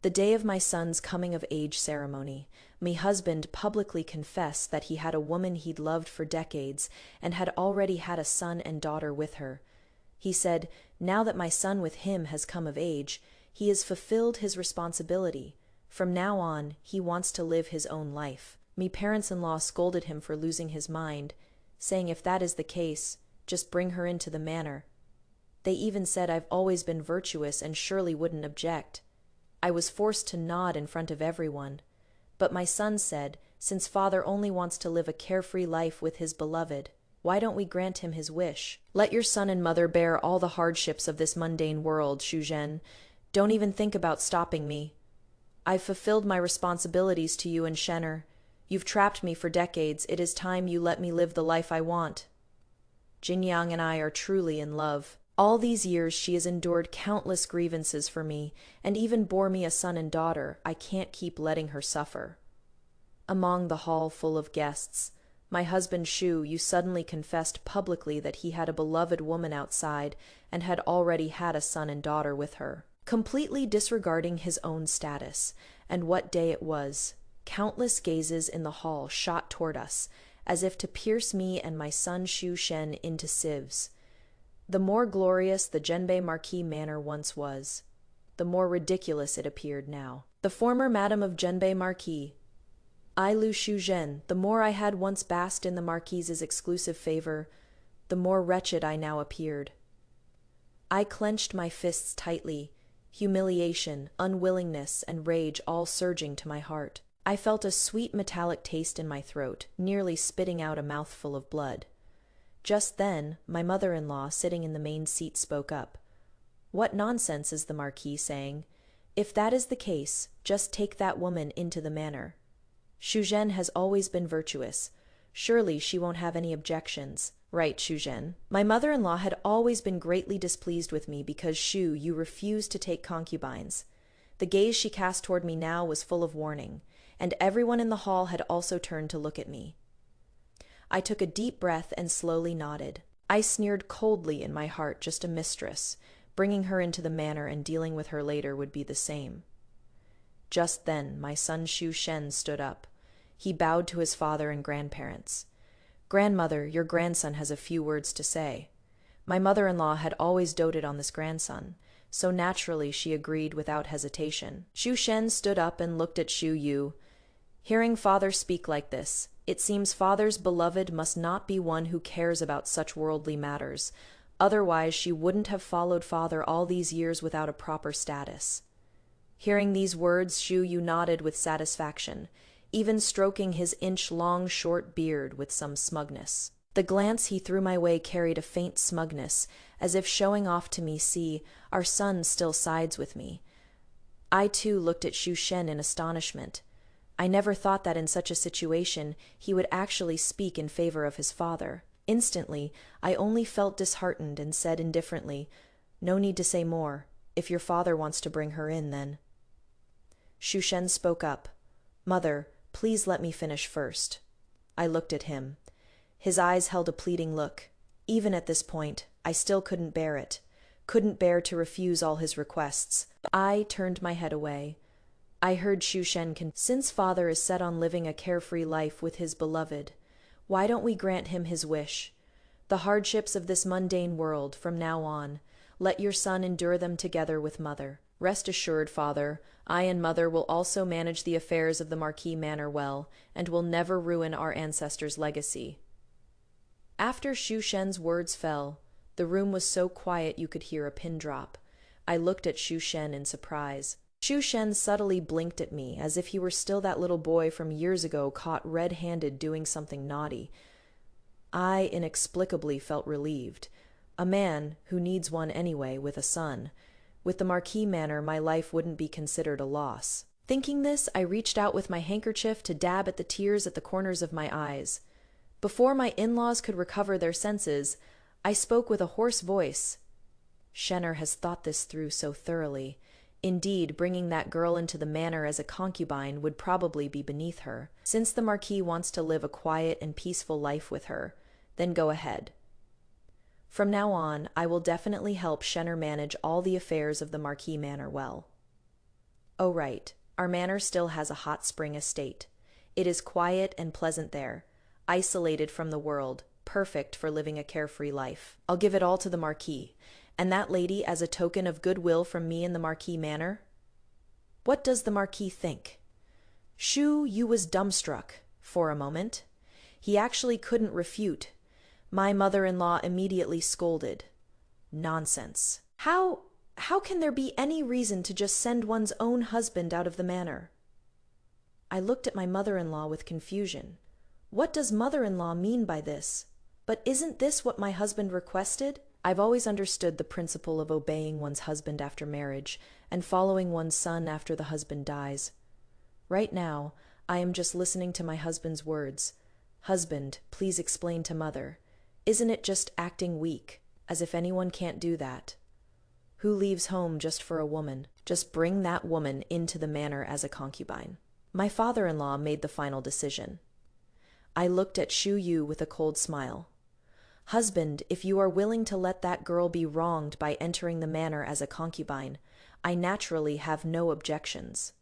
The day of my son's coming-of-age ceremony, me husband publicly confessed that he had a woman he'd loved for decades and had already had a son and daughter with her. He said, now that my son with him has come of age, he has fulfilled his responsibility. From now on, he wants to live his own life. Me parents-in-law scolded him for losing his mind, saying if that is the case, just bring her into the manor. They even said I've always been virtuous and surely wouldn't object. I was forced to nod in front of everyone. But my son said, since father only wants to live a carefree life with his beloved, why don't we grant him his wish? Let your son and mother bear all the hardships of this mundane world, Shu Shen. Don't even think about stopping me. I've fulfilled my responsibilities to you and Shenner. You've trapped me for decades. It is time you let me live the life I want. Jingniang and I are truly in love. All these years she has endured countless grievances for me, and even bore me a son and daughter. I can't keep letting her suffer. Among the hall full of guests, my husband Shu, you suddenly confessed publicly that he had a beloved woman outside and had already had a son and daughter with her. Completely disregarding his own status, and what day it was, countless gazes in the hall shot toward us, as if to pierce me and my son Shu Shen into sieves. The more glorious the Zhenbei Marquis manor once was, the more ridiculous it appeared now. The former Madam of Zhenbei Marquis, I Lu Shu Shen, the more I had once basked in the Marquis's exclusive favor, the more wretched I now appeared. I clenched my fists tightly, humiliation, unwillingness, and rage all surging to my heart. I felt a sweet metallic taste in my throat, nearly spitting out a mouthful of blood. Just then, my mother-in-law, sitting in the main seat, spoke up. What nonsense is the Marquis saying? If that is the case, just take that woman into the manor. Shu Shen has always been virtuous. Surely she won't have any objections. Right, Shu Shen. My mother-in-law had always been greatly displeased with me because Shu, you refused to take concubines. The gaze she cast toward me now was full of warning, and everyone in the hall had also turned to look at me. I took a deep breath and slowly nodded. I sneered coldly in my heart, just a mistress. Bringing her into the manor and dealing with her later would be the same. Just then, my son Shu Shen stood up. He bowed to his father and grandparents. Grandmother, your grandson has a few words to say. My mother-in-law had always doted on this grandson, so naturally she agreed without hesitation. Shu Shen stood up and looked at Shu Yu. Hearing father speak like this, it seems father's beloved must not be one who cares about such worldly matters. Otherwise she wouldn't have followed father all these years without a proper status. Hearing these words, Shu Yu nodded with satisfaction, even stroking his inch-long short beard with some smugness. The glance he threw my way carried a faint smugness, as if showing off to me, see, our son still sides with me. I too looked at Shu Shen in astonishment. I never thought that in such a situation he would actually speak in favor of his father. Instantly, I only felt disheartened and said indifferently, "No need to say more. If your father wants to bring her in, then." Shu Shen spoke up. "Mother, please let me finish first." I looked at him. His eyes held a pleading look. Even at this point, I still couldn't bear it. Couldn't bear to refuse all his requests. I turned my head away. I heard Shu Shen since father is set on living a carefree life with his beloved, why don't we grant him his wish? The hardships of this mundane world, from now on, let your son endure them together with mother. Rest assured, father, I and mother will also manage the affairs of the Marquis manor well, and will never ruin our ancestors' legacy. After Shu Shen's words fell, the room was so quiet you could hear a pin drop. I looked at Shu Shen in surprise. Shu Shen subtly blinked at me, as if he were still that little boy from years ago caught red-handed doing something naughty. I inexplicably felt relieved. A man, who needs one anyway, with a son. With the Marquis manor, my life wouldn't be considered a loss. Thinking this, I reached out with my handkerchief to dab at the tears at the corners of my eyes. Before my in-laws could recover their senses, I spoke with a hoarse voice. Shenner has thought this through so thoroughly. Indeed, bringing that girl into the manor as a concubine would probably be beneath her. Since the Marquis wants to live a quiet and peaceful life with her, then go ahead. From now on, I will definitely help Shenner manage all the affairs of the Marquis manor well. Oh, right. Our manor still has a hot spring estate. It is quiet and pleasant there, isolated from the world, perfect for living a carefree life. I'll give it all to the Marquis, and that lady as a token of goodwill from me in the Marquis manor. What does the Marquis think? Shu Yu was dumbstruck for a moment. He actually couldn't refute. My mother-in-law immediately scolded. Nonsense. How can there be any reason to just send one's own husband out of the manor? I looked at my mother-in-law with confusion. What does mother-in-law mean by this? But isn't this what my husband requested? I've always understood the principle of obeying one's husband after marriage and following one's son after the husband dies. Right now, I am just listening to my husband's words. Husband, please explain to mother. Isn't it just acting weak, as if anyone can't do that? Who leaves home just for a woman? Just bring that woman into the manor as a concubine. My father-in-law made the final decision. I looked at Shu Yu with a cold smile. Husband, if you are willing to let that girl be wronged by entering the manor as a concubine, I naturally have no objections.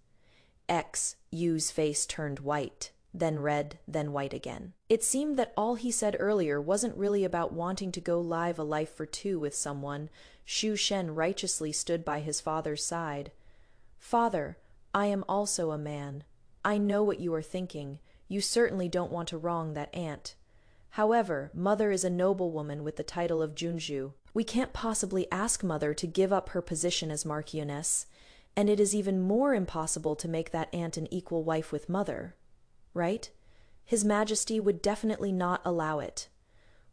Yu's face turned white, then red, then white again. It seemed that all he said earlier wasn't really about wanting to go live a life for two with someone. Shu Shen righteously stood by his father's side. Father, I am also a man. I know what you are thinking. You certainly don't want to wrong that aunt. However, mother is a noblewoman with the title of Junju. We can't possibly ask mother to give up her position as Marchioness, and it is even more impossible to make that aunt an equal wife with mother. Right? His Majesty would definitely not allow it.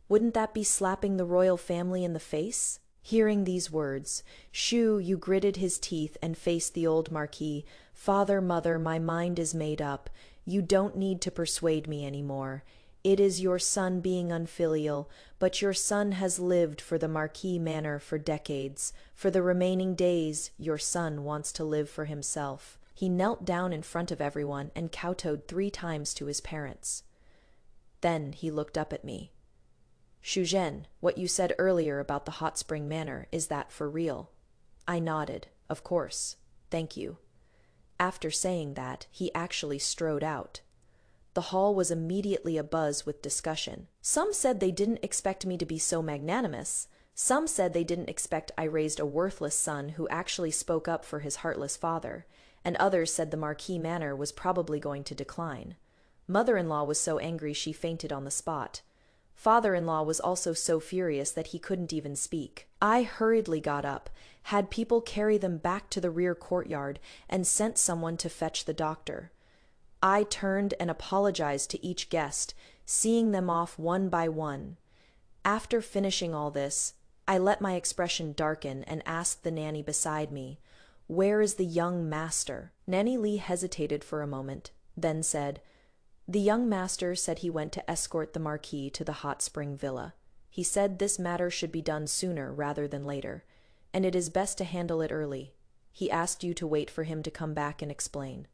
Wouldn't that be slapping the royal family in the face? Hearing these words, Shu Yu gritted his teeth and faced the old Marquis. Father, mother, my mind is made up. You don't need to persuade me anymore. It is your son being unfilial, but your son has lived for the Marquis manor for decades. For the remaining days, your son wants to live for himself. He knelt down in front of everyone and kowtowed 3 times to his parents. Then he looked up at me. Shu Shen, what you said earlier about the hot spring manor, is that for real? I nodded. Of course. Thank you. After saying that, he actually strode out. The hall was immediately abuzz with discussion. Some said they didn't expect me to be so magnanimous. Some said they didn't expect I raised a worthless son who actually spoke up for his heartless father, and others said the Marquis manor was probably going to decline. Mother-in-law was so angry she fainted on the spot. Father-in-law was also so furious that he couldn't even speak. I hurriedly got up, had people carry them back to the rear courtyard, and sent someone to fetch the doctor. I turned and apologized to each guest, seeing them off one by one. After finishing all this, I let my expression darken and asked the nanny beside me, "Where is the young master?" Nanny Lee hesitated for a moment, then said, "The young master said he went to escort the Marquis to the hot spring villa. He said this matter should be done sooner rather than later, and it is best to handle it early. He asked you to wait for him to come back and explain."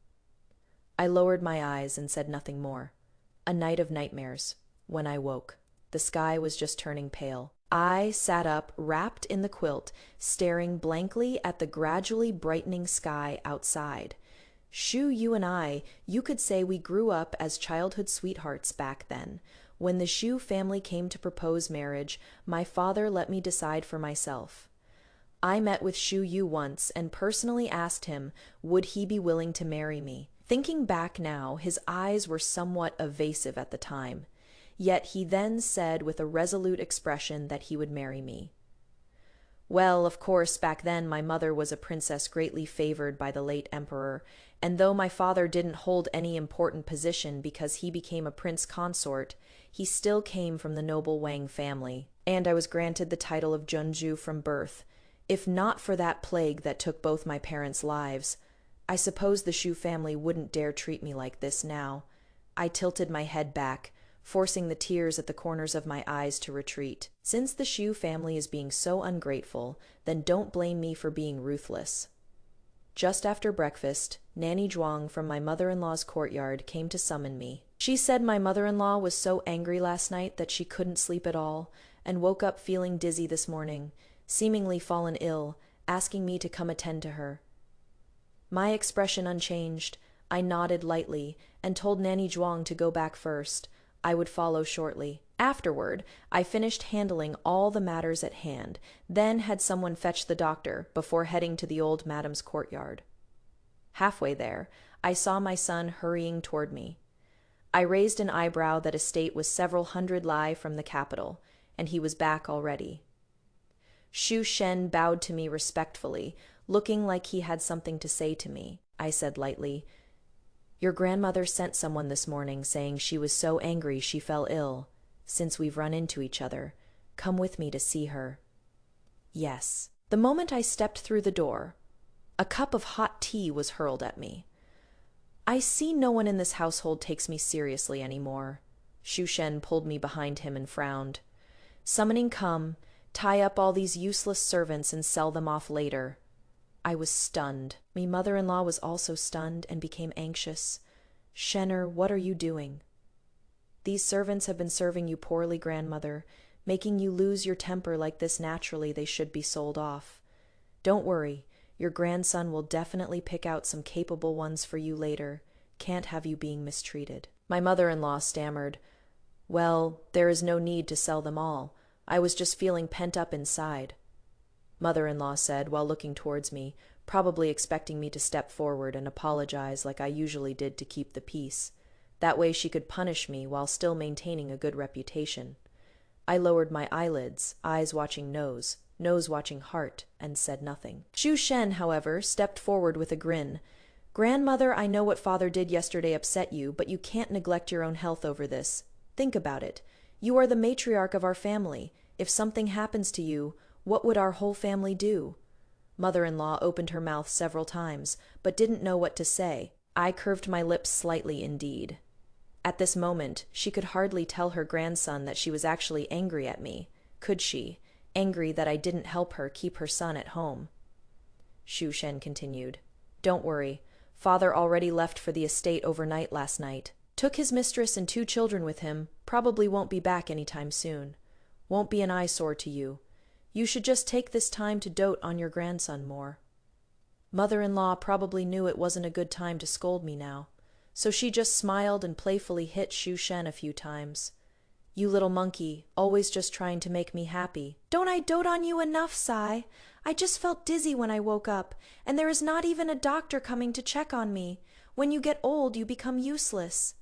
I lowered my eyes and said nothing more. A night of nightmares. When I woke, the sky was just turning pale. I sat up, wrapped in the quilt, staring blankly at the gradually brightening sky outside. Shu Yu and I, you could say we grew up as childhood sweethearts back then. When the Shu family came to propose marriage, my father let me decide for myself. I met with Shu Yu once and personally asked him, would he be willing to marry me? Thinking back now, his eyes were somewhat evasive at the time. Yet he then said with a resolute expression that he would marry me. Well, of course, back then my mother was a princess greatly favored by the late emperor, and though my father didn't hold any important position because he became a prince consort, he still came from the noble Wang family, and I was granted the title of Junju from birth. If not for that plague that took both my parents' lives, I suppose the Shu family wouldn't dare treat me like this now. I tilted my head back, forcing the tears at the corners of my eyes to retreat. Since the Shu family is being so ungrateful, then don't blame me for being ruthless. Just after breakfast, Nanny Zhuang from my mother-in-law's courtyard came to summon me. She said my mother-in-law was so angry last night that she couldn't sleep at all, and woke up feeling dizzy this morning, seemingly fallen ill, asking me to come attend to her. My expression unchanged. I nodded lightly and told Nanny Zhuang to go back first. I would follow shortly. Afterward, I finished handling all the matters at hand, then had someone fetch the doctor before heading to the old madam's courtyard. Halfway there, I saw my son hurrying toward me. I raised an eyebrow that estate was several hundred li from the capital, and he was back already. Shu Shen bowed to me respectfully, looking like he had something to say to me. I said lightly, "Your grandmother sent someone this morning saying she was so angry she fell ill. Since we've run into each other, come with me to see her." Yes. The moment I stepped through the door, a cup of hot tea was hurled at me. I see no one in this household takes me seriously anymore. Shu Shen pulled me behind him and frowned. "Summoning come, tie up all these useless servants and sell them off later." I was stunned. My mother-in-law was also stunned and became anxious. "Shenner, what are you doing?" "These servants have been serving you poorly, grandmother, making you lose your temper like this. Naturally, they should be sold off. Don't worry, your grandson will definitely pick out some capable ones for you later. Can't have you being mistreated." My mother-in-law stammered, "Well, there is no need to sell them all. I was just feeling pent up inside." Mother-in-law said while looking towards me, probably expecting me to step forward and apologize like I usually did to keep the peace. That way she could punish me while still maintaining a good reputation. I lowered my eyelids, eyes watching nose, nose watching heart, and said nothing. Shu Shen, however, stepped forward with a grin. "Grandmother, I know what father did yesterday upset you, but you can't neglect your own health over this. Think about it. You are the matriarch of our family. If something happens to you, what would our whole family do?" Mother-in-law opened her mouth several times, but didn't know what to say. I curved my lips slightly indeed. At this moment, she could hardly tell her grandson that she was actually angry at me. Could she? Angry that I didn't help her keep her son at home. Shu Shen continued, "Don't worry. Father already left for the estate overnight last night. Took his mistress and 2 children with him, probably won't be back anytime soon. Won't be an eyesore to you. You should just take this time to dote on your grandson more." Mother-in-law probably knew it wasn't a good time to scold me now, so she just smiled and playfully hit Shu Shen a few times. "You little monkey, always just trying to make me happy." "Don't I dote on you enough, Sai? I just felt dizzy when I woke up, and there is not even a doctor coming to check on me. When you get old, you become useless."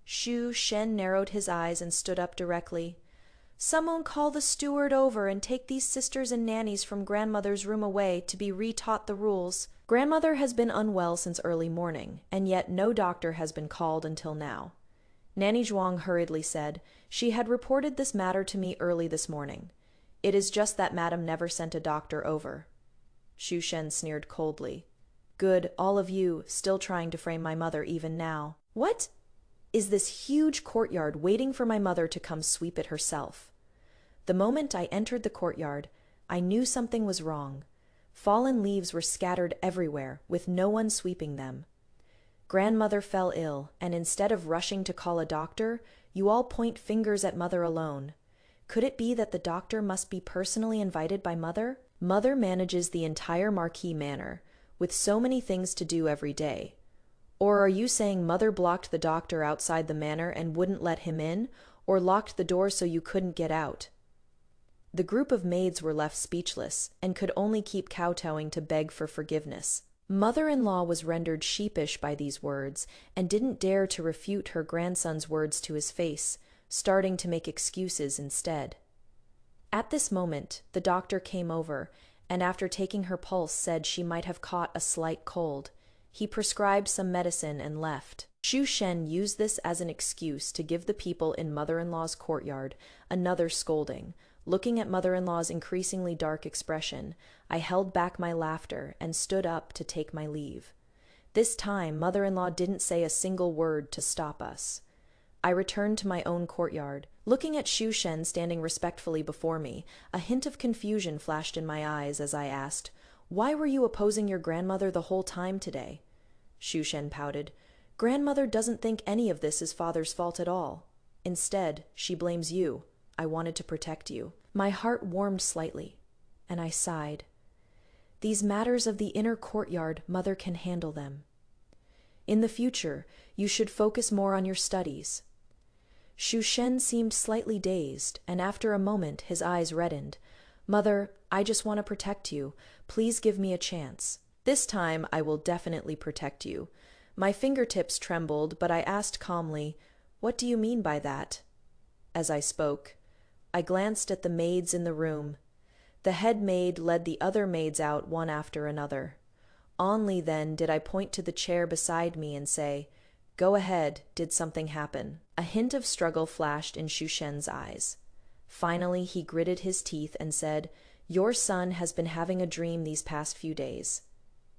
Shu Shen narrowed his eyes and stood up directly. "Someone call the steward over and take these sisters and nannies from grandmother's room away to be re-taught the rules. Grandmother has been unwell since early morning, and yet no doctor has been called until now." Nanny Zhuang hurriedly said, "She had reported this matter to me early this morning. It is just that madam never sent a doctor over." Shu Shen sneered coldly. "Good, all of you, still trying to frame my mother even now. What is this huge courtyard waiting for my mother to come sweep it herself?" The moment I entered the courtyard, I knew something was wrong. Fallen leaves were scattered everywhere, with no one sweeping them. Grandmother fell ill, and instead of rushing to call a doctor, you all point fingers at mother alone. Could it be that the doctor must be personally invited by mother? Mother manages the entire Marquis manor, with so many things to do every day. Or are you saying mother blocked the doctor outside the manor and wouldn't let him in, or locked the door so you couldn't get out? The group of maids were left speechless, and could only keep kowtowing to beg for forgiveness. Mother-in-law was rendered sheepish by these words, and didn't dare to refute her grandson's words to his face, starting to make excuses instead. At this moment, the doctor came over, and after taking her pulse said she might have caught a slight cold. He prescribed some medicine and left. Shu Shen used this as an excuse to give the people in mother-in-law's courtyard another scolding. Looking at mother-in-law's increasingly dark expression, I held back my laughter and stood up to take my leave. This time, mother-in-law didn't say a single word to stop us. I returned to my own courtyard. Looking at Shu Shen standing respectfully before me, a hint of confusion flashed in my eyes as I asked, "Why were you opposing your grandmother the whole time today?" Shu Shen pouted. "Grandmother doesn't think any of this is father's fault at all. Instead, she blames you. I wanted to protect you." My heart warmed slightly, and I sighed. These matters of the inner courtyard, mother can handle them. In the future, you should focus more on your studies." Shu Shen seemed slightly dazed, and after a moment his eyes reddened. "Mother, I just want to protect you. Please give me a chance. This time I will definitely protect you." My fingertips trembled, but I asked calmly, "What do you mean by that?" As I spoke, I glanced at the maids in the room. The head maid led the other maids out one after another. Only then did I point to the chair beside me and say, "Go ahead, did something happen?" A hint of struggle flashed in Shu Shen's eyes. Finally, he gritted his teeth and said, "Your son has been having a dream these past few days."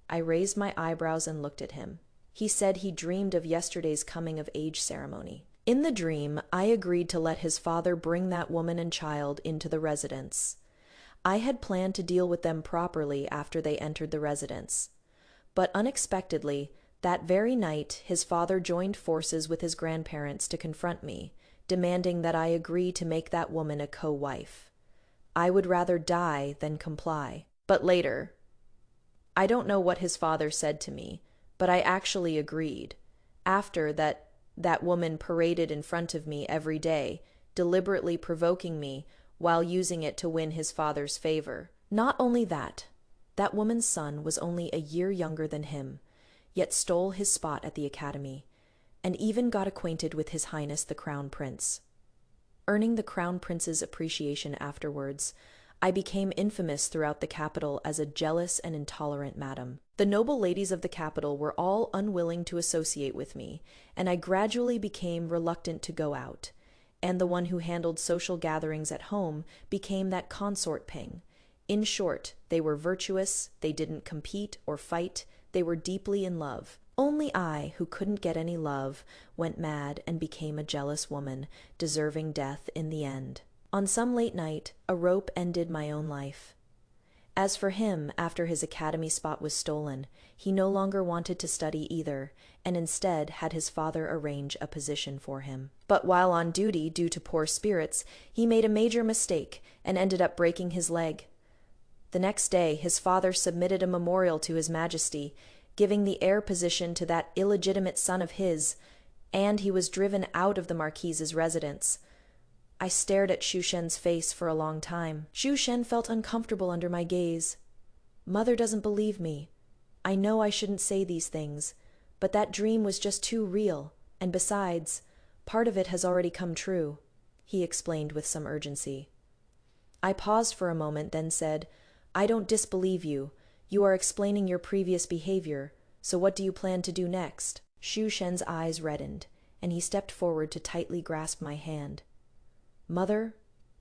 I raised my eyebrows and looked at him. He said he dreamed of yesterday's coming-of-age ceremony. In the dream, I agreed to let his father bring that woman and child into the residence. I had planned to deal with them properly after they entered the residence. But unexpectedly, that very night, his father joined forces with his grandparents to confront me, demanding that I agree to make that woman a co-wife. I would rather die than comply. But later, I don't know what his father said to me, but I actually agreed. After that woman paraded in front of me every day, deliberately provoking me while using it to win his father's favor. Not only that woman's son was only a year younger than him, yet stole his spot at the academy, and even got acquainted with His Highness the Crown Prince. Earning the Crown Prince's appreciation afterwards, I became infamous throughout the capital as a jealous and intolerant madam. The noble ladies of the capital were all unwilling to associate with me, and I gradually became reluctant to go out, and the one who handled social gatherings at home became that consort Ping. In short, they were virtuous, they didn't compete or fight, they were deeply in love. Only I, who couldn't get any love, went mad and became a jealous woman, deserving death in the end. On some late night, a rope ended my own life. As for him, after his academy spot was stolen, he no longer wanted to study either, and instead had his father arrange a position for him. But while on duty, due to poor spirits, he made a major mistake and ended up breaking his leg. The next day, his father submitted a memorial to His Majesty, giving the heir position to that illegitimate son of his, and he was driven out of the Marquis's residence. I stared at Shu Shen's face for a long time. Shu Shen felt uncomfortable under my gaze. "Mother doesn't believe me. I know I shouldn't say these things, but that dream was just too real, and besides, part of it has already come true," he explained with some urgency. I paused for a moment, then said, "I don't disbelieve you. You are explaining your previous behavior, so what do you plan to do next?" Shu Shen's eyes reddened, and he stepped forward to tightly grasp my hand. "Mother,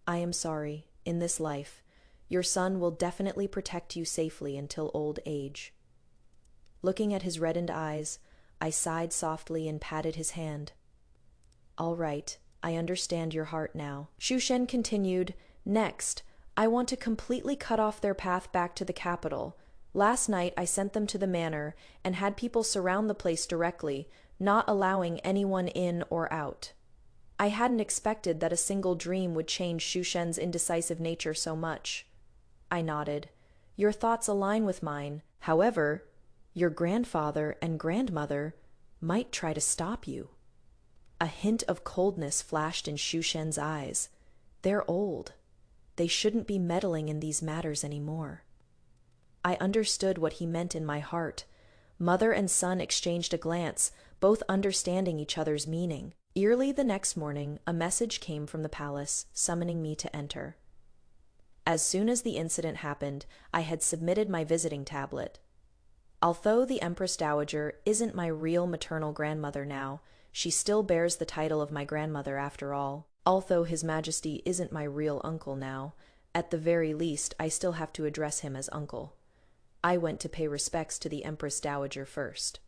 I am sorry. In this life, your son will definitely protect you safely until old age." Looking at his reddened eyes, I sighed softly and patted his hand. "All right, I understand your heart now." Shu Shen continued, "Next, I want to completely cut off their path back to the capital. Last night I sent them to the manor and had people surround the place directly, not allowing anyone in or out. I hadn't expected that a single dream would change Shu Shen's indecisive nature so much." I nodded. "Your thoughts align with mine. However, your grandfather and grandmother might try to stop you." A hint of coldness flashed in Shu Shen's eyes. "They're old. They shouldn't be meddling in these matters anymore." I understood what he meant in my heart. Mother and son exchanged a glance, both understanding each other's meaning. Early the next morning, a message came from the palace, summoning me to enter. As soon as the incident happened, I had submitted my visiting tablet. Although the Empress Dowager isn't my real maternal grandmother now, she still bears the title of my grandmother after all. Although His Majesty isn't my real uncle now, at the very least I still have to address him as uncle. I went to pay respects to the Empress Dowager first.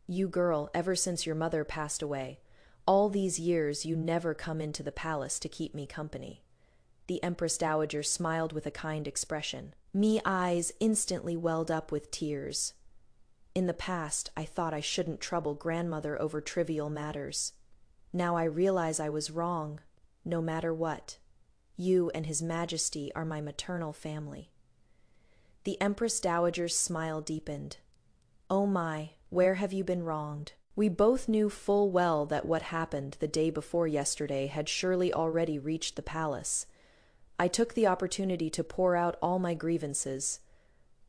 "You girl, ever since your mother passed away, all these years you never come into the palace to keep me company." The Empress Dowager smiled with a kind expression. Me eyes instantly welled up with tears. In the past, I thought I shouldn't trouble grandmother over trivial matters. Now I realize I was wrong, no matter what. You and His Majesty are my maternal family. The Empress Dowager's smile deepened. Oh my, where have you been wronged? We both knew full well that what happened the day before yesterday had surely already reached the palace. I took the opportunity to pour out all my grievances.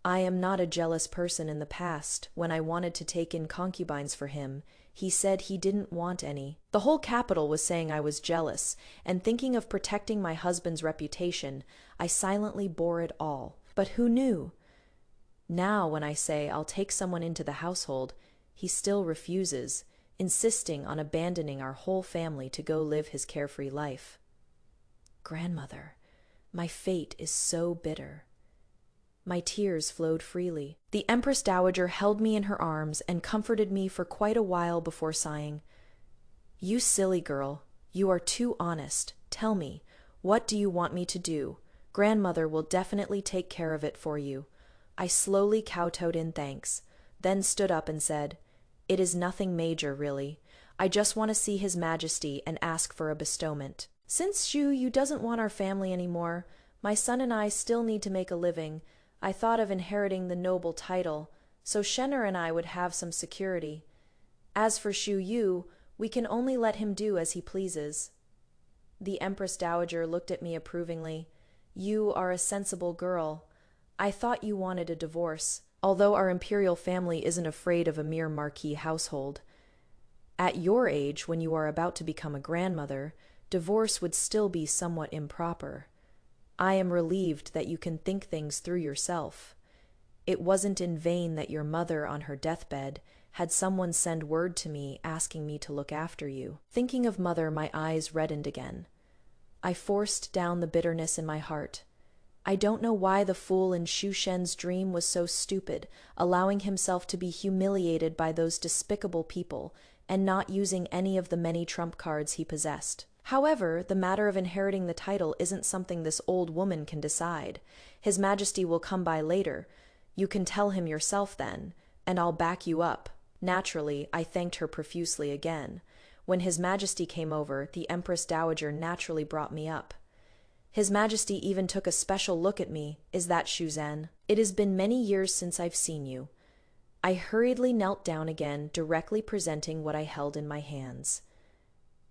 I am not a jealous person. In the past, when I wanted to take in concubines for him, he said he didn't want any. The whole capital was saying I was jealous, and thinking of protecting my husband's reputation, I silently bore it all. But who knew? Now, when I say I'll take someone into the household, he still refuses, insisting on abandoning our whole family to go live his carefree life. Grandmother, my fate is so bitter. My tears flowed freely. The Empress Dowager held me in her arms and comforted me for quite a while before sighing. You silly girl, you are too honest. Tell me, what do you want me to do? Grandmother will definitely take care of it for you. I slowly kowtowed in thanks, then stood up and said, It is nothing major, really. I just want to see His Majesty and ask for a bestowment. Since Shu Yu doesn't want our family anymore, my son and I still need to make a living. I thought of inheriting the noble title, so Shenner and I would have some security. As for Shu Yu, we can only let him do as he pleases. The Empress Dowager looked at me approvingly. You are a sensible girl. I thought you wanted a divorce, although our imperial family isn't afraid of a mere Marquis household. At your age, when you are about to become a grandmother, divorce would still be somewhat improper. I am relieved that you can think things through yourself. It wasn't in vain that your mother, on her deathbed, had someone send word to me asking me to look after you. Thinking of mother, my eyes reddened again. I forced down the bitterness in my heart. I don't know why the fool in Shu Shen's dream was so stupid, allowing himself to be humiliated by those despicable people and not using any of the many trump cards he possessed. However, the matter of inheriting the title isn't something this old woman can decide. His Majesty will come by later. You can tell him yourself then, and I'll back you up. Naturally, I thanked her profusely again. When His Majesty came over, the Empress Dowager naturally brought me up. His Majesty even took a special look at me. Is that Shu Shen? It has been many years since I've seen you. I hurriedly knelt down again, directly presenting what I held in my hands.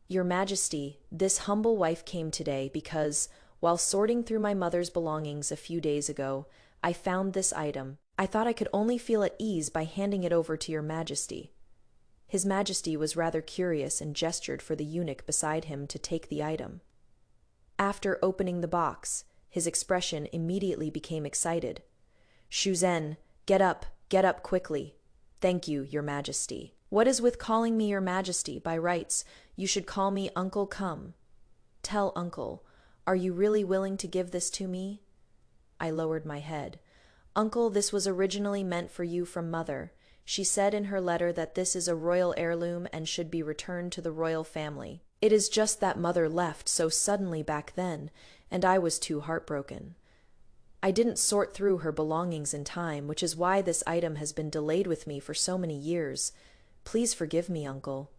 Your Majesty, this humble wife came today because, while sorting through my mother's belongings a few days ago, I found this item. I thought I could only feel at ease by handing it over to your Majesty. His Majesty was rather curious and gestured for the eunuch beside him to take the item. After opening the box, his expression immediately became excited. Shu Shen, get up quickly. Thank you, your Majesty. What is with calling me your Majesty? By rights, you should call me Uncle Come. Tell Uncle, are you really willing to give this to me? I lowered my head. Uncle, this was originally meant for you from Mother. She said in her letter that this is a royal heirloom and should be returned to the royal family. It is just that Mother left so suddenly back then, and I was too heartbroken. I didn't sort through her belongings in time, which is why this item has been delayed with me for so many years. Please forgive me, Uncle.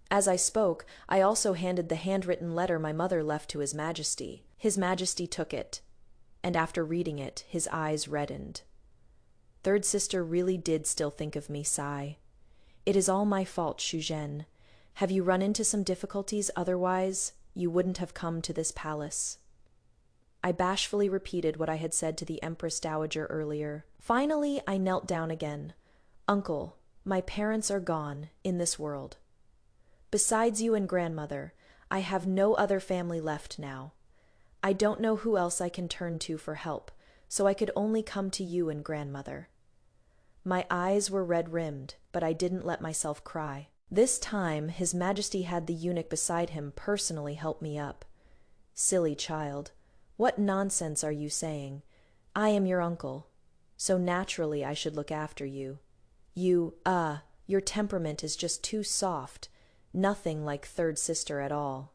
As I spoke, I also handed the handwritten letter my mother left to His Majesty. His Majesty took it, and after reading it, his eyes reddened. Third sister really did still think of me, sigh. It is all my fault, Shu Shen. Have you run into some difficulties? Otherwise, you wouldn't have come to this palace. I bashfully repeated what I had said to the Empress Dowager earlier. Finally, I knelt down again. Uncle, my parents are gone, in this world. Besides you and grandmother, I have no other family left now. I don't know who else I can turn to for help, so I could only come to you and grandmother. My eyes were red-rimmed, but I didn't let myself cry. This time, His Majesty had the eunuch beside him personally help me up. Silly child, what nonsense are you saying? I am your uncle, so naturally I should look after you. Your temperament is just too soft, nothing like third sister at all.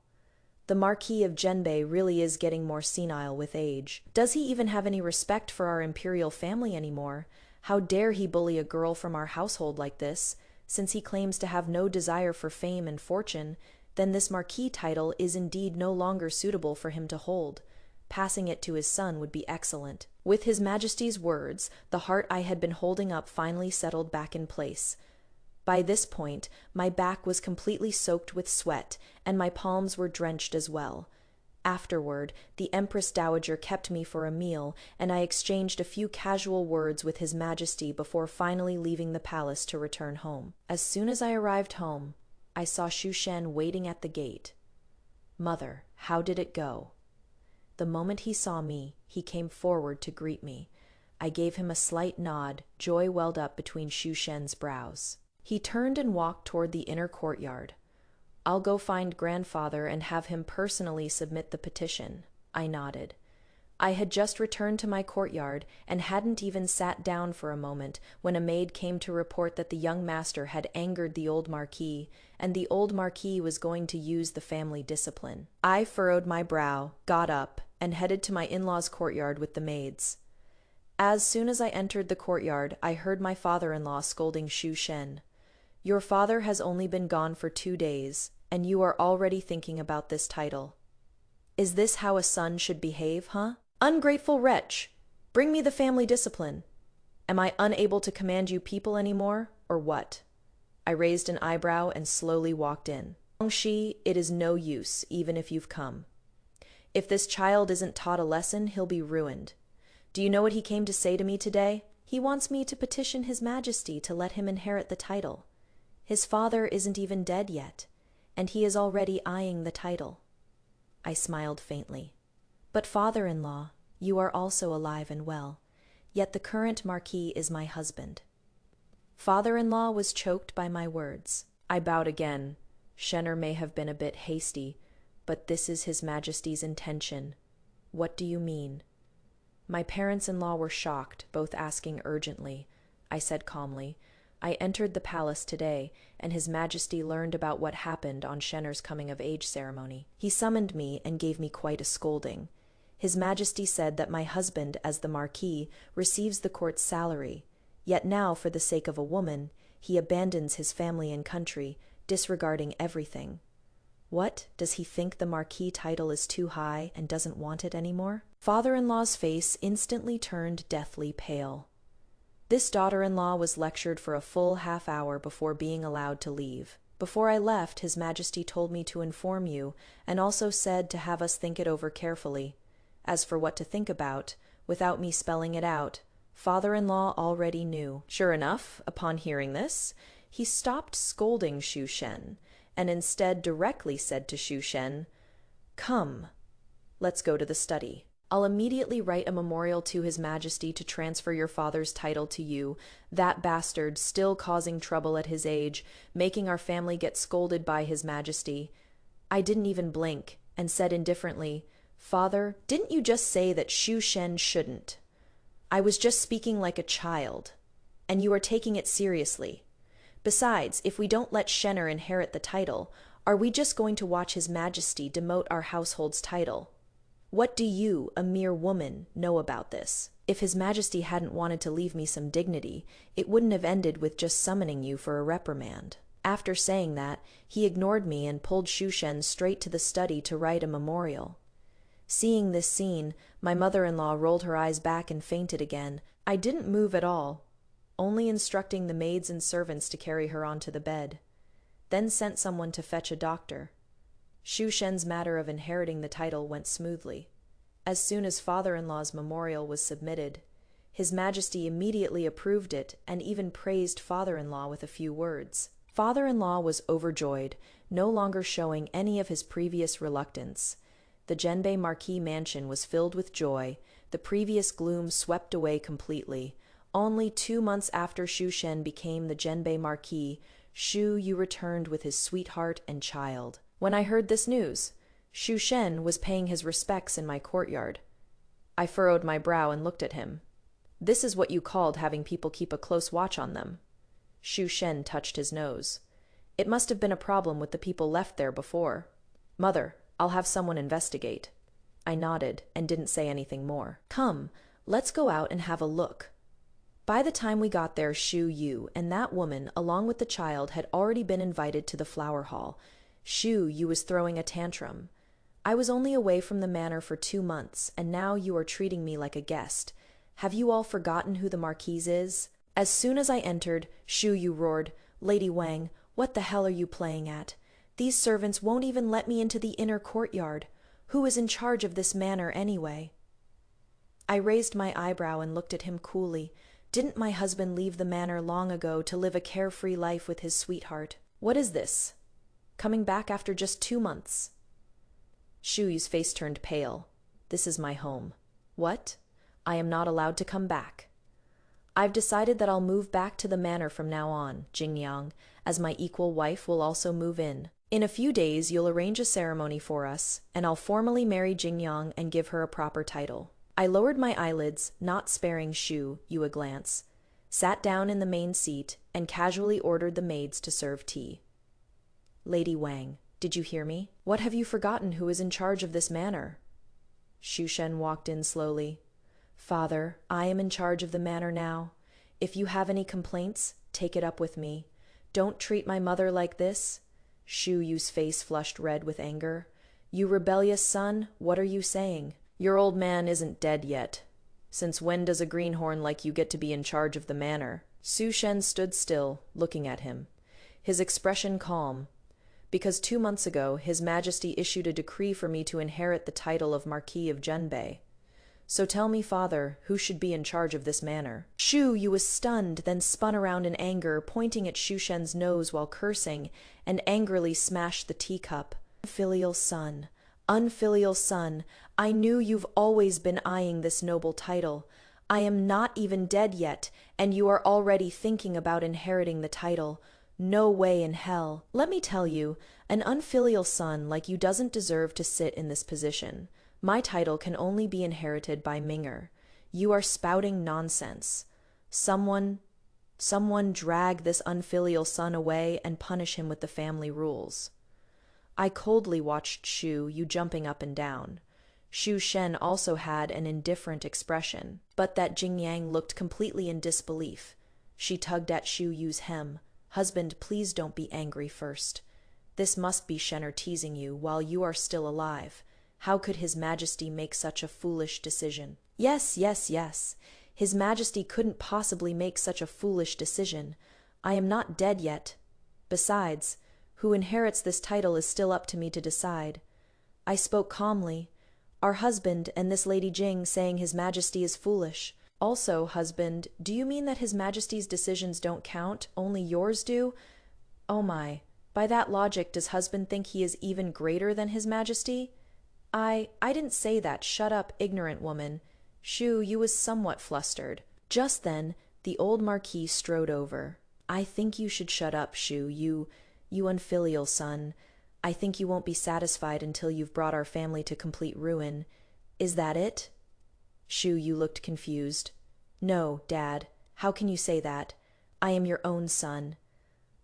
The Marquis of Genbei really is getting more senile with age. Does he even have any respect for our imperial family anymore? How dare he bully a girl from our household like this? Since he claims to have no desire for fame and fortune, then this Marquis title is indeed no longer suitable for him to hold. Passing it to his son would be excellent. With His Majesty's words, the heart I had been holding up finally settled back in place. By this point, my back was completely soaked with sweat, and my palms were drenched as well. Afterward, the Empress Dowager kept me for a meal, and I exchanged a few casual words with His Majesty before finally leaving the palace to return home. As soon as I arrived home, I saw Shu Shen waiting at the gate. "Mother, how did it go?" The moment he saw me, he came forward to greet me. I gave him a slight nod, joy welled up between Shu Shen's brows. He turned and walked toward the inner courtyard. "I'll go find grandfather and have him personally submit the petition." I nodded. I had just returned to my courtyard and hadn't even sat down for a moment when a maid came to report that the young master had angered the old Marquis, and the old Marquis was going to use the family discipline. I furrowed my brow, got up, and headed to my in-laws' courtyard with the maids. As soon as I entered the courtyard, I heard my father-in-law scolding Shu Shen. "Your father has only been gone for 2 days, and you are already thinking about this title. Is this how a son should behave, huh? Ungrateful wretch! Bring me the family discipline. Am I unable to command you people anymore, or what?" I raised an eyebrow and slowly walked in. "Shi, it is no use, even if you've come. If this child isn't taught a lesson, he'll be ruined. Do you know what he came to say to me today? He wants me to petition His Majesty to let him inherit the title. His father isn't even dead yet, and he is already eyeing the title." I smiled faintly. "But father-in-law, you are also alive and well, yet the current Marquis is my husband." Father-in-law was choked by my words. I bowed again. Shenner may have been a bit hasty, but this is His Majesty's intention. What do you mean? My parents-in-law were shocked, both asking urgently. I said calmly, "I entered the palace today, and His Majesty learned about what happened on Shenner's coming-of-age ceremony. He summoned me and gave me quite a scolding. His Majesty said that my husband, as the Marquis, receives the court's salary, yet now, for the sake of a woman, he abandons his family and country, disregarding everything. What, does he think the Marquis title is too high and doesn't want it anymore?" Father-in-law's face instantly turned deathly pale. This daughter-in-law was lectured for a full half-hour before being allowed to leave. Before I left, His Majesty told me to inform you, and also said to have us think it over carefully. As for what to think about, without me spelling it out, father-in-law already knew. Sure enough, upon hearing this, he stopped scolding Shu Shen, and instead directly said to Shu Shen, "Come, let's go to the study. I'll immediately write a memorial to His Majesty to transfer your father's title to you, that bastard still causing trouble at his age, making our family get scolded by His Majesty." I didn't even blink, and said indifferently, "Father, didn't you just say that Shu Shen shouldn't? I was just speaking like a child, and you are taking it seriously. Besides, if we don't let Shenner inherit the title, are we just going to watch His Majesty demote our household's title? What do you, a mere woman, know about this? If His Majesty hadn't wanted to leave me some dignity, it wouldn't have ended with just summoning you for a reprimand." After saying that, he ignored me and pulled Shu Shen straight to the study to write a memorial. Seeing this scene, my mother-in-law rolled her eyes back and fainted again. I didn't move at all, only instructing the maids and servants to carry her onto the bed, then sent someone to fetch a doctor. Shu Shen's matter of inheriting the title went smoothly. As soon as father-in-law's memorial was submitted, His Majesty immediately approved it and even praised father-in-law with a few words. Father-in-law was overjoyed, no longer showing any of his previous reluctance. The Genbei Marquis mansion was filled with joy, the previous gloom swept away completely. Only 2 months after Shu Shen became the Genbei Marquis, Shu Yu returned with his sweetheart and child. When I heard this news, Shu Shen was paying his respects in my courtyard. I furrowed my brow and looked at him. "This is what you called having people keep a close watch on them." Shu Shen touched his nose. "It must have been a problem with the people left there before. Mother, I'll have someone investigate." I nodded and didn't say anything more. "Come, let's go out and have a look." By the time we got there, Shu Yu and that woman, along with the child, had already been invited to the flower hall. Shu Yu was throwing a tantrum. "I was only away from the manor for 2 months, and now you are treating me like a guest. Have you all forgotten who the Marquis is? As soon as I entered, Shu Yu roared, Lady Wang, what the hell are you playing at? These servants won't even let me into the inner courtyard. Who is in charge of this manor anyway? I raised my eyebrow and looked at him coolly. Didn't my husband leave the manor long ago to live a carefree life with his sweetheart? What is this? Coming back after just 2 months? Shu Yu's face turned pale. This is my home. What? I am not allowed to come back. I've decided that I'll move back to the manor from now on, Jingniang, as my equal wife will also move in. In a few days you'll arrange a ceremony for us, and I'll formally marry Jingniang and give her a proper title. I lowered my eyelids, not sparing Shu Yu a glance, sat down in the main seat, and casually ordered the maids to serve tea. Lady Wang, did you hear me? What have you forgotten who is in charge of this manor? Shu Shen walked in slowly. Father, I am in charge of the manor now. If you have any complaints, take it up with me. Don't treat my mother like this. Shu Yu's face flushed red with anger. You rebellious son, what are you saying? Your old man isn't dead yet. Since when does a greenhorn like you get to be in charge of the manor? Shu Shen stood still, looking at him, his expression calm. Because 2 months ago, His Majesty issued a decree for me to inherit the title of Marquis of Zhenbei. So tell me, father, who should be in charge of this manor? Shu Yu was stunned, then spun around in anger, pointing at Shu Shen's nose while cursing, and angrily smashed the teacup. Unfilial son, unfilial son, I knew you've always been eyeing this noble title. I am not even dead yet, and you are already thinking about inheriting the title. No way in hell. Let me tell you, an unfilial son like you doesn't deserve to sit in this position. My title can only be inherited by Minger. You are spouting nonsense. Someone drag this unfilial son away and punish him with the family rules. I coldly watched Shu Yu jumping up and down. Shu Shen also had an indifferent expression, but that Jingniang looked completely in disbelief. She tugged at Shu Yu's hem. Husband, please don't be angry first. This must be Shenner teasing you while you are still alive. How could His Majesty make such a foolish decision? Yes. His Majesty couldn't possibly make such a foolish decision. I am not dead yet. Besides, who inherits this title is still up to me to decide. I spoke calmly. Our husband and this Lady Jing saying His Majesty is foolish. Also, husband, do you mean that His Majesty's decisions don't count, only yours do? Oh my, by that logic does husband think he is even greater than His Majesty? I didn't say that. Shut up, ignorant woman. Shu Yu was somewhat flustered. Just then, the old Marquis strode over. I think you should shut up, Shu, you unfilial son. I think you won't be satisfied until you've brought our family to complete ruin. Is that it? Shu Yu looked confused. No, Dad. How can you say that? I am your own son.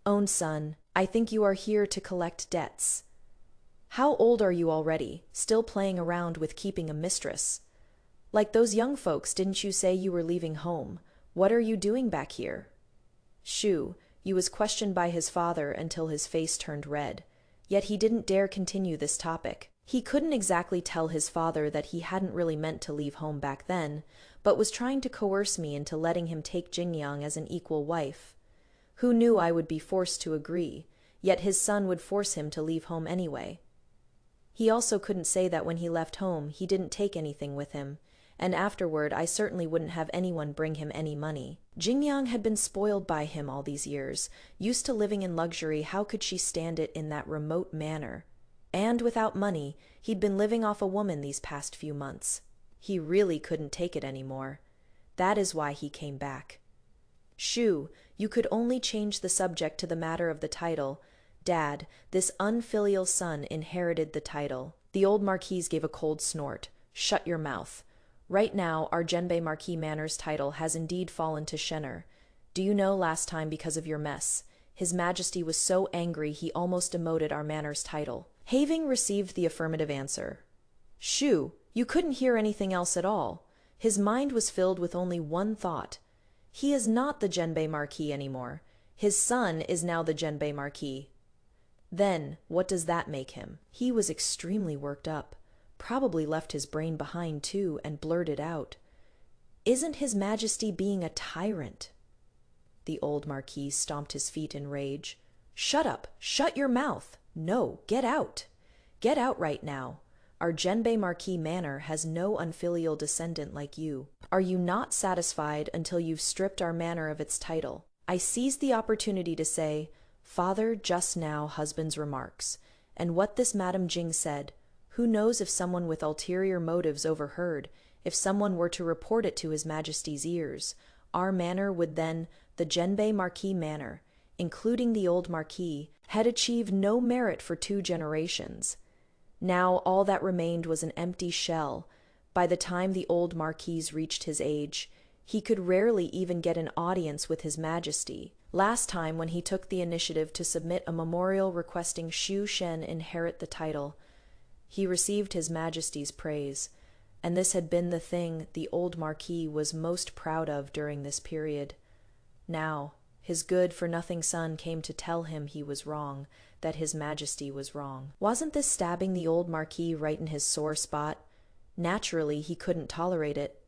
Own son, I think you are here to collect debts. How old are you already, still playing around with keeping a mistress? Like those young folks, didn't you say you were leaving home? What are you doing back here? Shu Yu was questioned by his father until his face turned red. Yet he didn't dare continue this topic. He couldn't exactly tell his father that he hadn't really meant to leave home back then, but was trying to coerce me into letting him take Jingniang as an equal wife. Who knew I would be forced to agree, yet his son would force him to leave home anyway. He also couldn't say that when he left home he didn't take anything with him, and afterward I certainly wouldn't have anyone bring him any money. Jingniang had been spoiled by him all these years. Used to living in luxury, how could she stand it in that remote manner? And without money, he'd been living off a woman these past few months. He really couldn't take it anymore. That is why he came back. Shu, you could only change the subject to the matter of the title. Dad, this unfilial son inherited the title. The old Marquis gave a cold snort. Shut your mouth. Right now, our Zhenbei Marquis Manor's title has indeed fallen to Shenner. Do you know last time because of your mess? His Majesty was so angry he almost demoted our manor's title. Having received the affirmative answer. Shu, you couldn't hear anything else at all. His mind was filled with only one thought. He is not the Zhenbei Marquis anymore. His son is now the Zhenbei Marquis. Then, what does that make him? He was extremely worked up. Probably left his brain behind too and blurted out. Isn't His Majesty being a tyrant?" The old Marquis stomped his feet in rage. "Shut up! Shut your mouth! No, get out! Get out right now! Our Genbei Marquis Manor has no unfilial descendant like you. Are you not satisfied until you've stripped our manor of its title?" I seized the opportunity to say, "Father, just now husband's remarks, and what this Madame Jing said. Who knows if someone with ulterior motives overheard, if someone were to report it to His Majesty's ears, our manor would then, the Genbei Marquis Manor, including the old Marquis, had achieved no merit for 2 generations. Now all that remained was an empty shell. By the time the old Marquis reached his age, he could rarely even get an audience with His Majesty. Last time, when he took the initiative to submit a memorial requesting Shu Shen inherit the title, he received His Majesty's praise, and this had been the thing the old Marquis was most proud of during this period. Now, his good-for-nothing son came to tell him he was wrong, that His Majesty was wrong. Wasn't this stabbing the old Marquis right in his sore spot? Naturally, he couldn't tolerate it.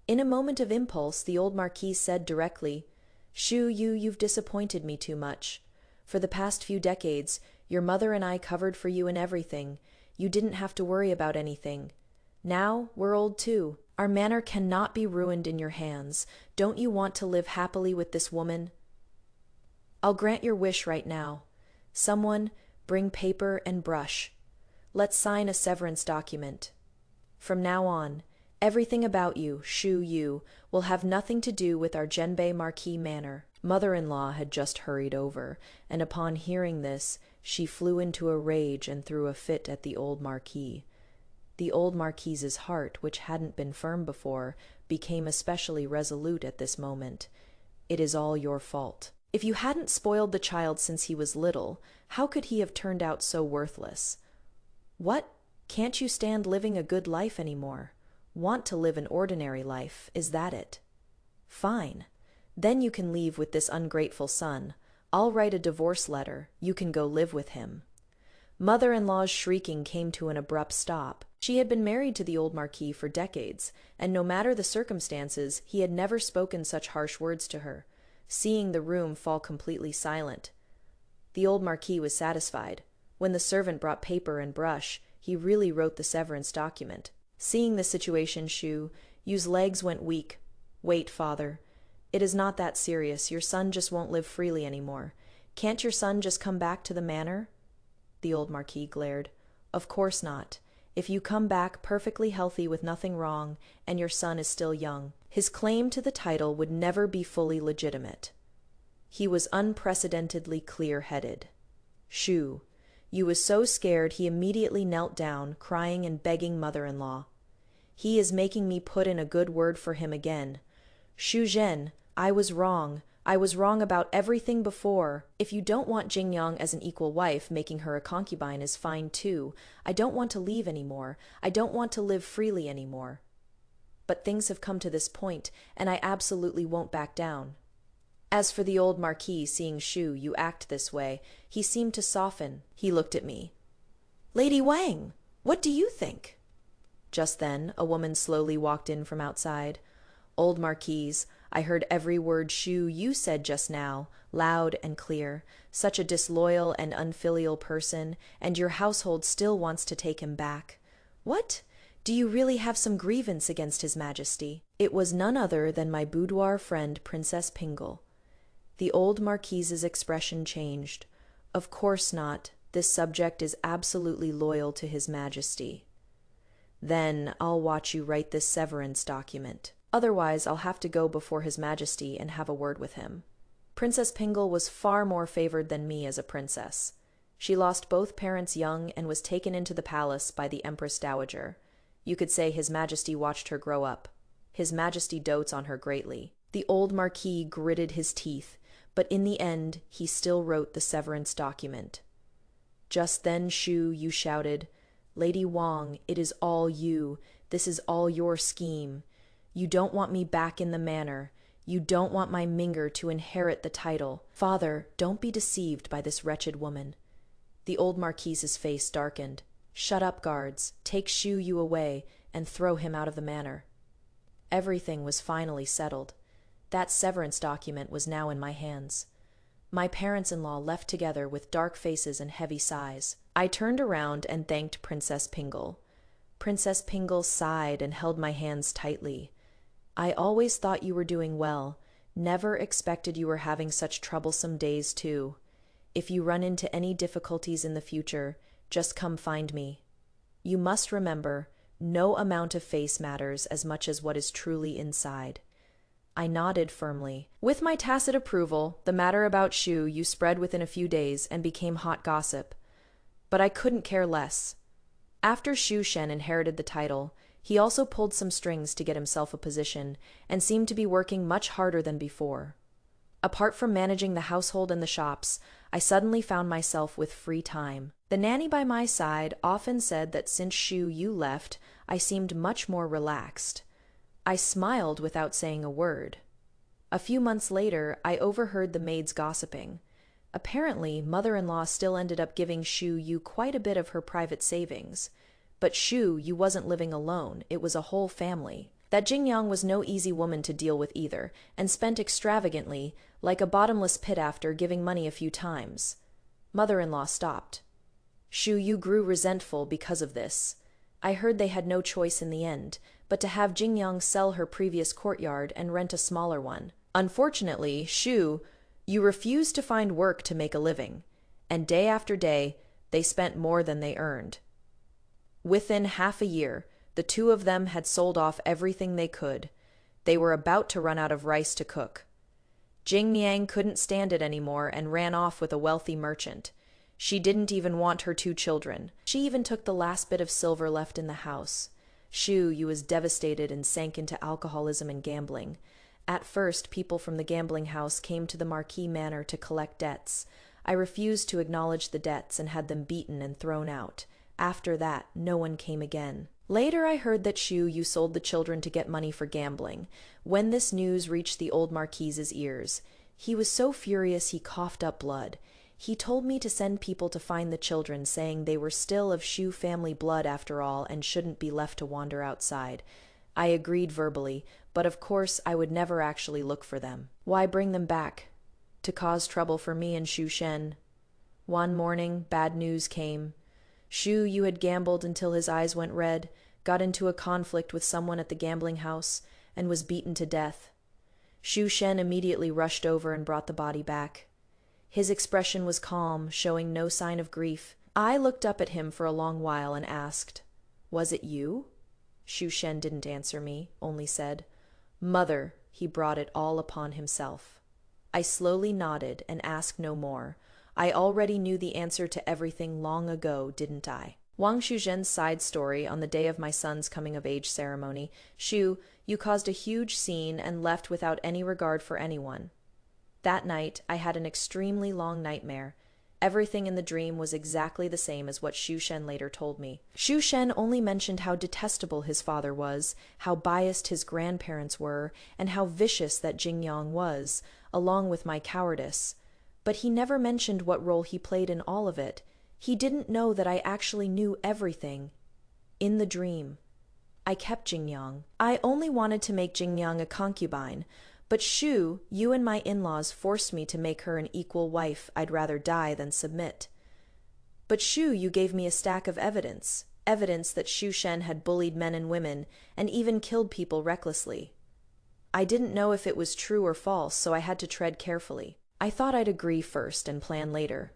In a moment of impulse, the old Marquis said directly, "Shu, you've disappointed me too much. For the past few decades, your mother and I covered for you in everything. You didn't have to worry about anything. Now, we're old too. Our manor cannot be ruined in your hands. Don't you want to live happily with this woman? I'll grant your wish right now. Someone, bring paper and brush. Let's sign a severance document. From now on, everything about you, Shu Yu, will have nothing to do with our Genbei Marquis Manor." Mother-in-law had just hurried over, and upon hearing this, she flew into a rage and threw a fit at the old Marquis. The old Marquis's heart, which hadn't been firm before, became especially resolute at this moment. "It is all your fault. If you hadn't spoiled the child since he was little, how could he have turned out so worthless? What? Can't you stand living a good life anymore? Want to live an ordinary life, is that it? Fine. Then you can leave with this ungrateful son. I'll write a divorce letter. You can go live with him." Mother-in-law's shrieking came to an abrupt stop. She had been married to the old Marquis for decades, and no matter the circumstances, he had never spoken such harsh words to her. Seeing the room fall completely silent, the old Marquis was satisfied. When the servant brought paper and brush, he really wrote the severance document. Seeing the situation, Shu Yu's legs went weak. "Wait, father. It is not that serious. Your son just won't live freely anymore. Can't your son just come back to the manor?" The old Marquis glared. "Of course not. If you come back perfectly healthy with nothing wrong, and your son is still young, his claim to the title would never be fully legitimate." He was unprecedentedly clear-headed. Shu Yu was so scared he immediately knelt down, crying and begging mother-in-law. "He is making me put in a good word for him again. Shu Shen, I was wrong. I was wrong about everything before. If you don't want Jingniang as an equal wife, making her a concubine is fine too. I don't want to leave anymore. I don't want to live freely anymore. But things have come to this point, and I absolutely won't back down." As for the old Marquis, seeing Shu Yu act this way, he seemed to soften. He looked at me. "Lady Wang, what do you think?" Just then, a woman slowly walked in from outside. "Old Marquis, I heard every word Shu Yu said just now, loud and clear. Such a disloyal and unfilial person, and your household still wants to take him back. What? Do you really have some grievance against His Majesty?" It was none other than my boudoir friend, Princess Pingle. The old Marquis's expression changed. "Of course not. This subject is absolutely loyal to His Majesty." "Then I'll watch you write this severance document. Otherwise, I'll have to go before His Majesty and have a word with him." Princess Pingle was far more favored than me as a princess. She lost both parents young and was taken into the palace by the Empress Dowager. You could say His Majesty watched her grow up. His Majesty dotes on her greatly. The old Marquis gritted his teeth, but in the end, he still wrote the severance document. Just then Shu Yu shouted, "Lady Wang, it is all you. This is all your scheme. You don't want me back in the manor. You don't want my Minger to inherit the title. Father, don't be deceived by this wretched woman." The old Marquis's face darkened. "Shut up, guards. Take Shu Yu away, and throw him out of the manor." Everything was finally settled. That severance document was now in my hands. My parents-in-law left together with dark faces and heavy sighs. I turned around and thanked Princess Pingle. Princess Pingle sighed and held my hands tightly. I always thought you were doing well. Never expected you were having such troublesome days, too. If you run into any difficulties in the future, just come find me. You must remember, no amount of face matters as much as what is truly inside. I nodded firmly. With my tacit approval, the matter about Shu you spread within a few days and became hot gossip. But I couldn't care less. After Shu Shen inherited the title, he also pulled some strings to get himself a position and seemed to be working much harder than before. Apart from managing the household and the shops, I suddenly found myself with free time. The nanny by my side often said that since Shu you left, I seemed much more relaxed. I smiled without saying a word. A few months later, I overheard the maids gossiping. Apparently, mother-in-law still ended up giving Shu you quite a bit of her private savings. But Shu you wasn't living alone, it was a whole family. That Jingniang was no easy woman to deal with either, and spent extravagantly, like a bottomless pit after giving money a few times. Mother-in-law stopped. Shu you grew resentful because of this. I heard they had no choice in the end, but to have Jingniang sell her previous courtyard and rent a smaller one. Unfortunately, Shu you refused to find work to make a living, and day after day, they spent more than they earned. Within half a year, the two of them had sold off everything they could. They were about to run out of rice to cook. Jingniang couldn't stand it anymore and ran off with a wealthy merchant. She didn't even want her 2 children. She even took the last bit of silver left in the house. Shu you was devastated and sank into alcoholism and gambling. At first, people from the gambling house came to the Marquis manor to collect debts. I refused to acknowledge the debts and had them beaten and thrown out. After that, no one came again. Later I heard that Shu you sold the children to get money for gambling. When this news reached the old Marquis's ears, he was so furious he coughed up blood. He told me to send people to find the children, saying they were still of Shu family blood after all and shouldn't be left to wander outside. I agreed verbally, but of course I would never actually look for them. Why bring them back? To cause trouble for me and Shu Shen. One morning, bad news came. Shu you had gambled until his eyes went red, got into a conflict with someone at the gambling house, and was beaten to death. Shu Shen immediately rushed over and brought the body back. His expression was calm, showing no sign of grief. I looked up at him for a long while and asked, "Was it you?" Shu Shen didn't answer me, only said, "Mother, he brought it all upon himself." I slowly nodded and asked no more. I already knew the answer to everything long ago, didn't I? Wang Shuzhen's side story on the day of my son's coming-of-age ceremony. Shu, you caused a huge scene and left without any regard for anyone. That night, I had an extremely long nightmare. Everything in the dream was exactly the same as what Shu Shen later told me. Shu Shen only mentioned how detestable his father was, how biased his grandparents were, and how vicious that Jingniang was, along with my cowardice. But he never mentioned what role he played in all of it. He didn't know that I actually knew everything. In the dream, I kept Jingniang. I only wanted to make Jingniang a concubine, but Shu, you and my in-laws forced me to make her an equal wife. I'd rather die than submit. But Shu, you gave me a stack of evidence that Shu Shen had bullied men and women, and even killed people recklessly. I didn't know if it was true or false, so I had to tread carefully. I thought I'd agree first and plan later.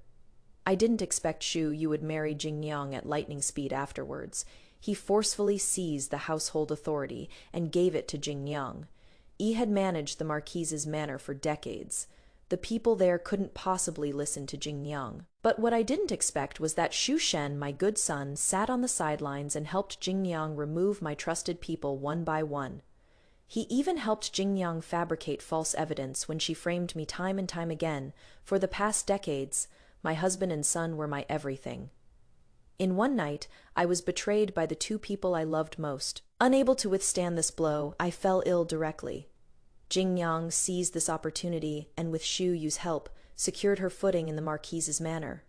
I didn't expect Shu you would marry Jingniang at lightning speed afterwards. He forcefully seized the household authority and gave it to Jingniang. He had managed the Marquis's manor for decades. The people there couldn't possibly listen to Jingniang. But what I didn't expect was that Shu Shen, my good son, sat on the sidelines and helped Jingniang remove my trusted people one by one. He even helped Jingniang fabricate false evidence when she framed me time and time again. For the past decades, my husband and son were my everything. In one night, I was betrayed by the 2 people I loved most. Unable to withstand this blow, I fell ill directly. Jingniang seized this opportunity and, with Shu yu's help, secured her footing in the Marquis's manor.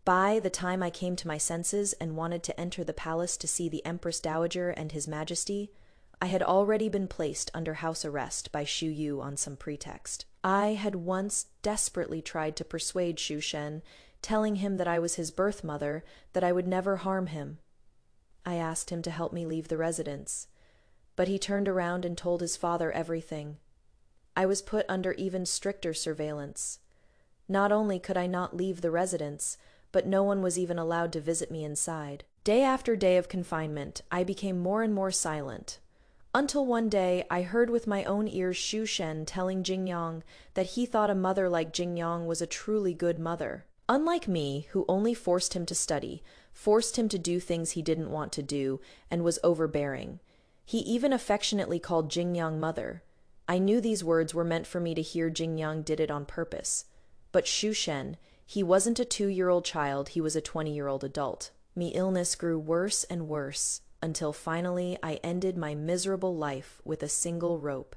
By the time I came to my senses and wanted to enter the palace to see the Empress Dowager and His Majesty, I had already been placed under house arrest by Shu Yu on some pretext. I had once desperately tried to persuade Shu Shen, telling him that I was his birth mother, that I would never harm him. I asked him to help me leave the residence, but he turned around and told his father everything. I was put under even stricter surveillance. Not only could I not leave the residence, but no one was even allowed to visit me inside. Day after day of confinement, I became more and more silent, until one day I heard with my own ears Shu Shen telling Jingniang that he thought a mother like Jingniang was a truly good mother. Unlike me, who only forced him to study, forced him to do things he didn't want to do, and was overbearing. He even affectionately called Jingniang mother. I knew these words were meant for me to hear Jingniang did it on purpose. But Shu Shen, he wasn't a 2-year-old child, he was a 20-year-old adult. Me illness grew worse and worse, until finally I ended my miserable life with a single rope.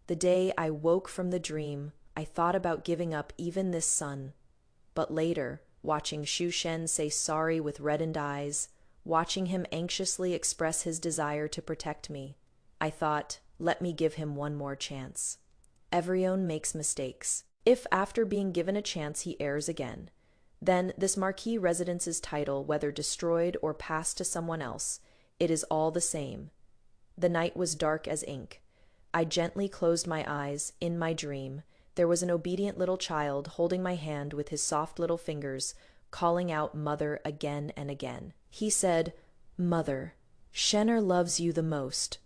The day I woke from the dream, I thought about giving up even this son. But later, watching Shu Shen say sorry with reddened eyes, watching him anxiously express his desire to protect me, I thought, let me give him one more chance. Everyone makes mistakes. If after being given a chance he errs again, then this Marquis residence's title, whether destroyed or passed to someone else, it is all the same. The night was dark as ink. I gently closed my eyes. In my dream, there was an obedient little child holding my hand with his soft little fingers, calling out mother again and again. He said, "Mother, Shenner loves you the most.